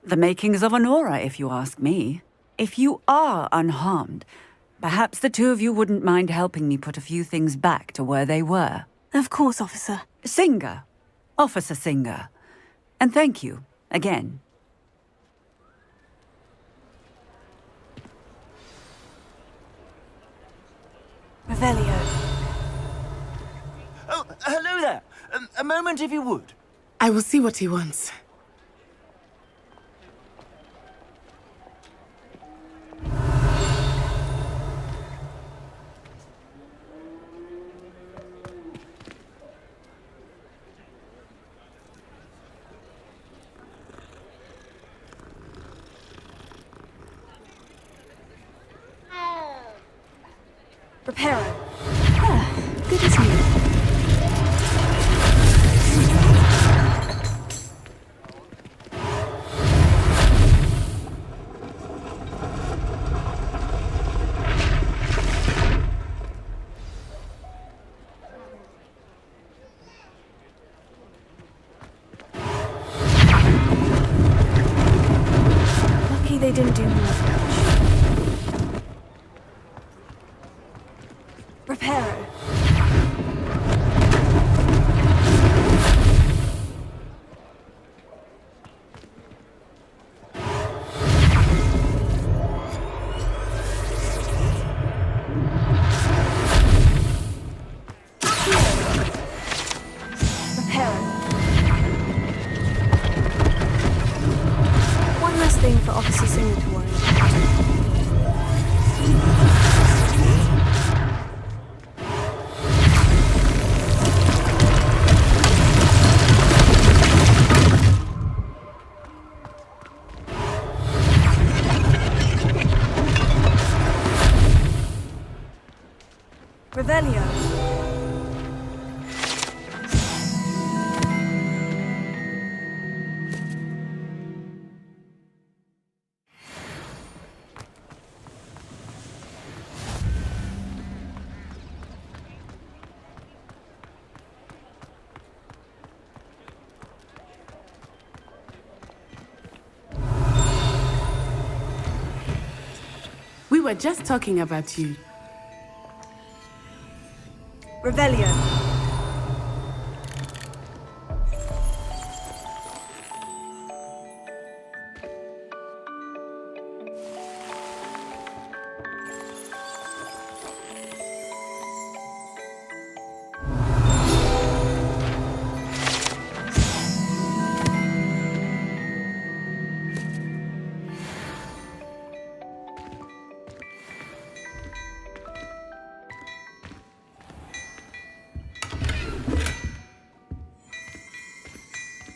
The makings of an aura, if you ask me. If you are unharmed, perhaps the two of you wouldn't mind helping me put a few things back to where they were. Of course, officer. Singer. Officer Singer. And thank you, again. Revelio. Oh, hello there. A moment, if you would. I will see what he wants. Reparo. Ah, good as new. Lucky they didn't do more damage. Reparo. One less thing for Officer Singer to worry about. Revelio. We were just talking about you. Revelio.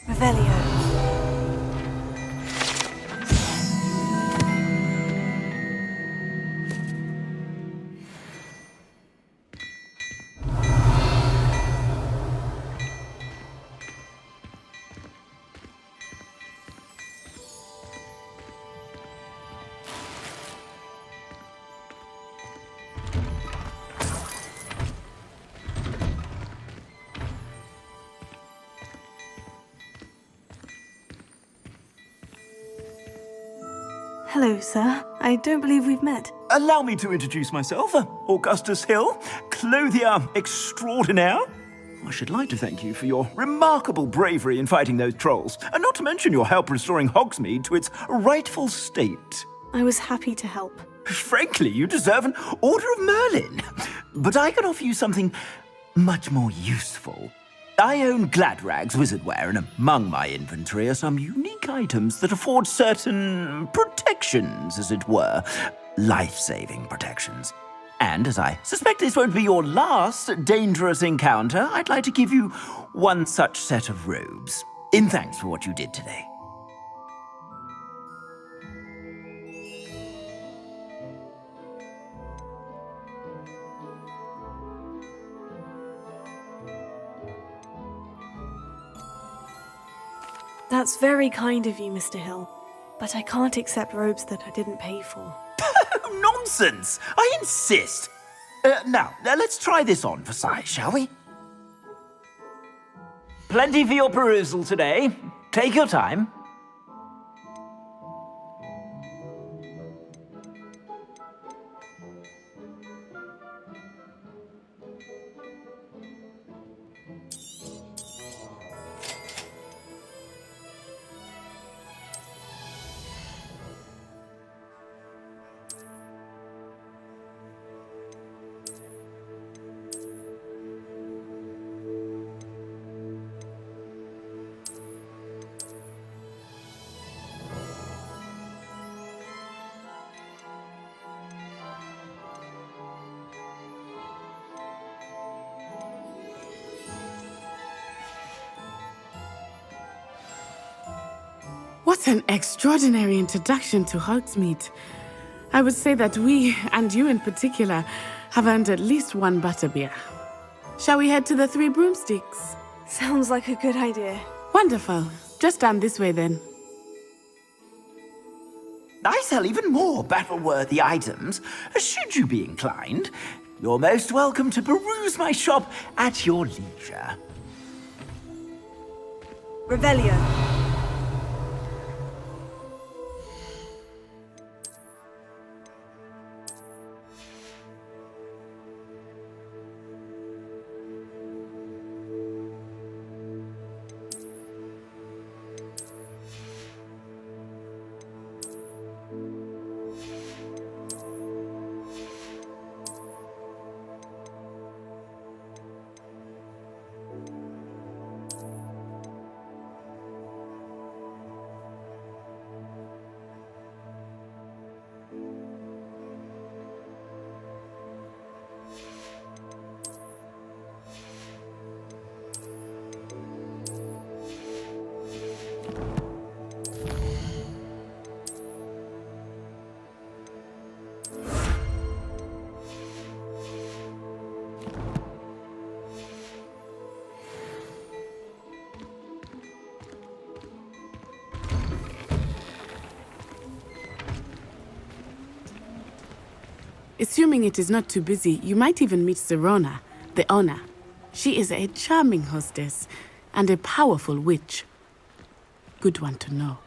Revelio. Hello, sir. I don't believe we've met. Allow me to introduce myself, Augustus Hill, clothier extraordinaire. I should like to thank you for your remarkable bravery in fighting those trolls, and not to mention your help restoring Hogsmeade to its rightful state. I was happy to help. Frankly, you deserve an Order of Merlin. But I can offer you something much more useful. I own Gladrag's wizardware, and among my inventory are some unique items that afford certain protections, as it were. Life-saving protections. And as I suspect this won't be your last dangerous encounter, I'd like to give you one such set of robes, in thanks for what you did today. That's very kind of you, Mr. Hill, but I can't accept robes that I didn't pay for. Nonsense! I insist! Now, let's try this on for size, shall we? Plenty for your perusal today. Take your time. What an extraordinary introduction to Hogsmeade. I would say that we, and you in particular, have earned at least one butterbeer. Shall we head to the Three Broomsticks? Sounds like a good idea. Wonderful. Just down this way then. I sell even more battle-worthy items, should you be inclined. You're most welcome to peruse my shop at your leisure. Revelio. Assuming it is not too busy, you might even meet Serona, the owner. She is a charming hostess and a powerful witch. Good one to know.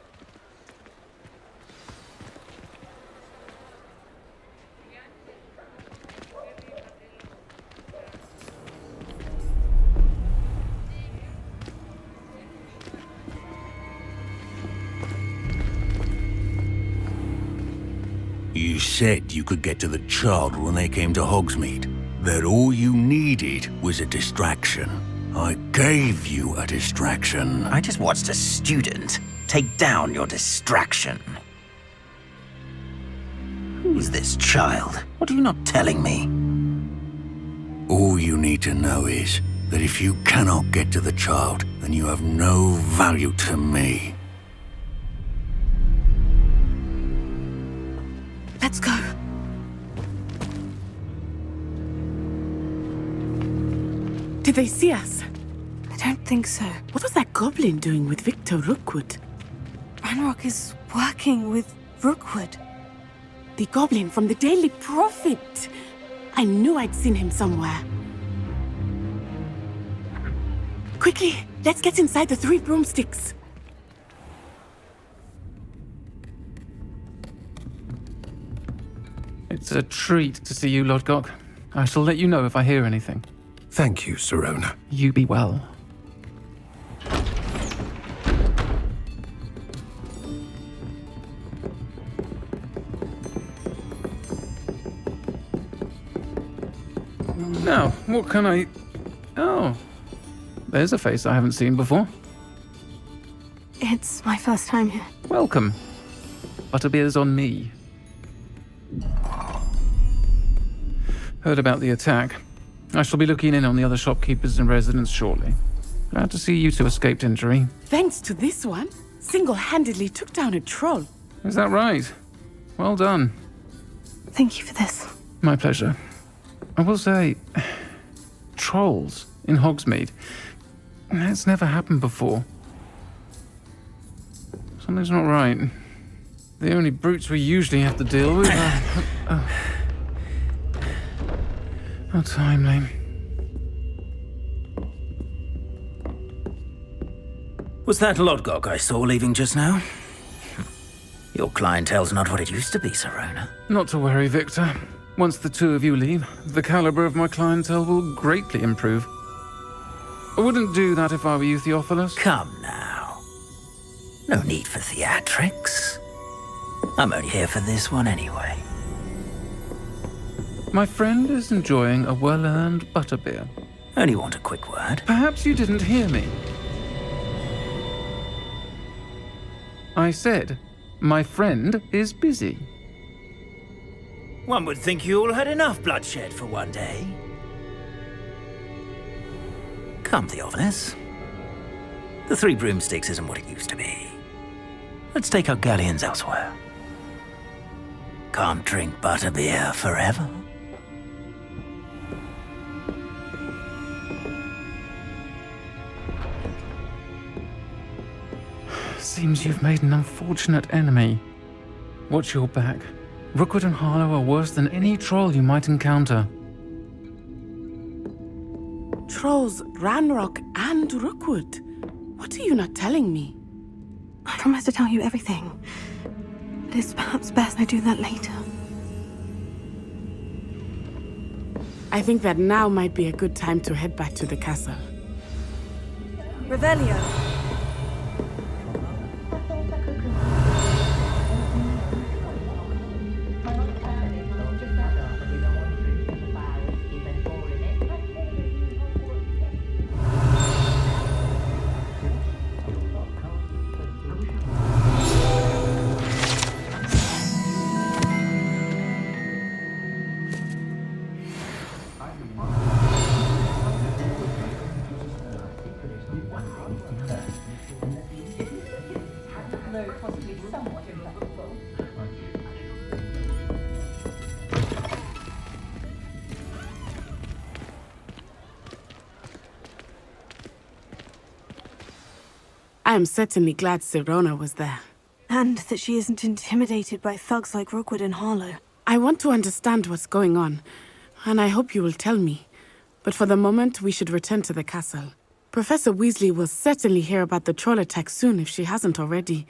You said you could get to the child when they came to Hogsmeade. That all you needed was a distraction. I gave you a distraction. I just watched a student take down your distraction. Who's this child? What are you not telling me? All you need to know is that if you cannot get to the child, then you have no value to me. Let's go. Did they see us? I don't think so. What was that goblin doing with Victor Rookwood? Ranrock is working with Rookwood. The goblin from the Daily Prophet. I knew I'd seen him somewhere. Quickly, let's get inside the Three Broomsticks. It's a treat to see you, Lord Gok. I shall let you know if I hear anything. Thank you, Serona. You be well. Now, what can I... Oh, there's a face I haven't seen before. It's my first time here. Welcome. Butterbeer's on me. Heard about the attack. I shall be looking in on the other shopkeepers and residents shortly. Glad to see you two escaped injury. Thanks to this one, single-handedly took down a troll. Is that right? Well done. Thank you for this. My pleasure. I will say, trolls in Hogsmeade. That's never happened before. Something's not right. The only brutes we usually have to deal with are... How timely. Was that Lodgok I saw leaving just now? Your clientele's not what it used to be, Serona. Not to worry, Victor. Once the two of you leave, the caliber of my clientele will greatly improve. I wouldn't do that if I were you, Theophilus. Come now. No need for theatrics. I'm only here for this one anyway. My friend is enjoying a well-earned butterbeer. Only want a quick word. Perhaps you didn't hear me. I said, my friend is busy. One would think you all had enough bloodshed for one day. Come, Theophilus. The Three Broomsticks isn't what it used to be. Let's take our galleons elsewhere. Can't drink butterbeer forever. Seems you've made an unfortunate enemy. Watch your back. Rookwood and Harlow are worse than any troll you might encounter. Trolls, Ranrock, and Rookwood. What are you not telling me? I promised to tell you everything. But it's perhaps best I do that later. I think that now might be a good time to head back to the castle. Revelio. I am certainly glad Serona was there. And that she isn't intimidated by thugs like Rookwood and Harlow. I want to understand what's going on, and I hope you will tell me. But for the moment, we should return to the castle. Professor Weasley will certainly hear about the troll attack soon if she hasn't already.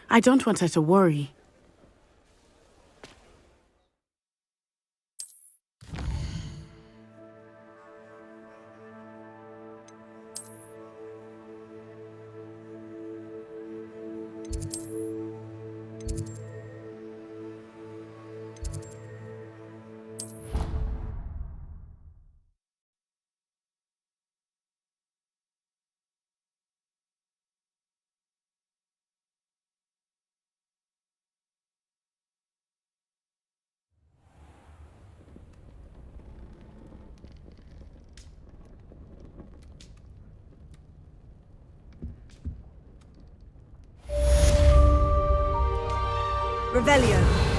I don't want her to worry. Revelio.